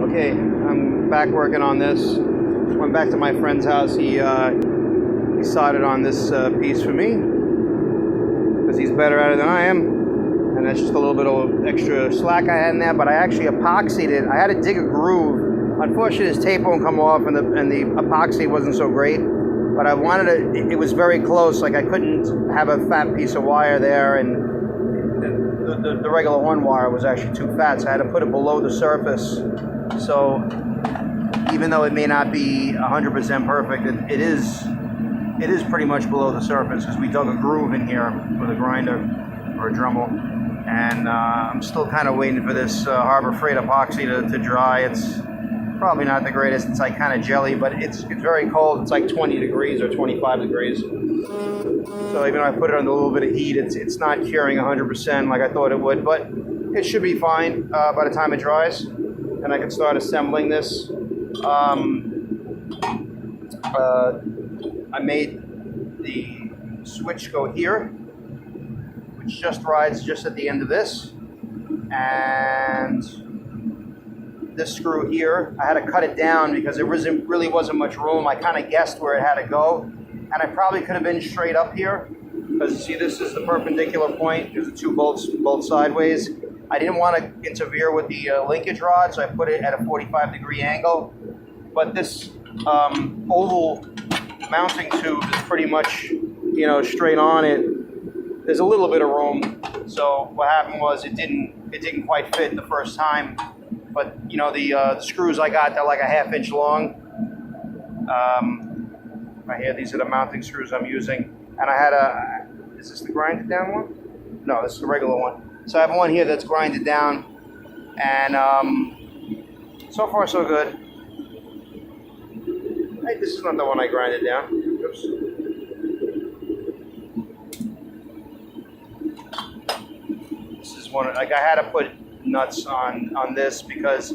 Okay, I'm back working on this. Went back to my friend's house. He soldered on this piece for me because he's better at it than I am, and that's just a little bit of extra slack I had in there. But I actually epoxied it. I had to dig a groove. Unfortunately, this tape won't come off, and the epoxy wasn't so great. But I wanted it. It was very close. Like I couldn't have a fat piece of wire there, and the regular one wire was actually too fat, so I had to put it below the surface. So even though it may not be 100% perfect, it is pretty much below the surface because we dug a groove in here with a grinder or a Dremel. And I'm still kind of waiting for this Harbor Freight epoxy to dry. It's probably not the greatest. It's like kind of jelly, but it's very cold. It's like 20 degrees or 25 degrees. So even though I put it under a little bit of heat, it's not curing 100% like I thought it would, but it should be fine by the time it dries. And I can start assembling this. I made the switch go here, which just rides just at the end of this. And this screw here, I had to cut it down because there really wasn't much room. I kind of guessed where it had to go. And I probably could have been straight up here. Because you see, this is the perpendicular point. There's the two bolts both sideways. I didn't want to interfere with the linkage rod, so I put it at a 45-degree angle. But this oval mounting tube is pretty much, straight on it. There's a little bit of room. So what happened was it didn't quite fit the first time. But the screws I got, they're like a ½ inch long. Right here, these are the mounting screws I'm using. And I had is this the grinded down one? No, this is the regular one. So I have one here that's grinded down, and so far so good. Hey, this is not the one I grinded down. Oops. This is one, like I had to put nuts on this because,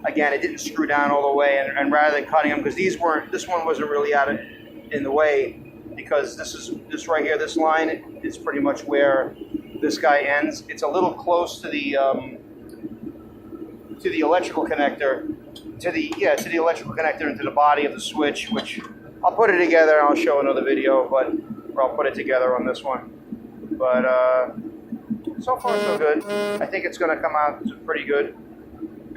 again, it didn't screw down all the way, and rather than cutting them, because this one wasn't really in the way, because this right here, this line is pretty much where this guy ends. It's a little close to the electrical connector, to the electrical connector into the body of the switch, which I'll put it together and I'll show another video, or I'll put it together on this one. But so far so good. I think it's going to come out pretty good,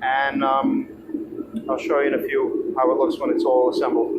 and I'll show you in a few how it looks when it's all assembled.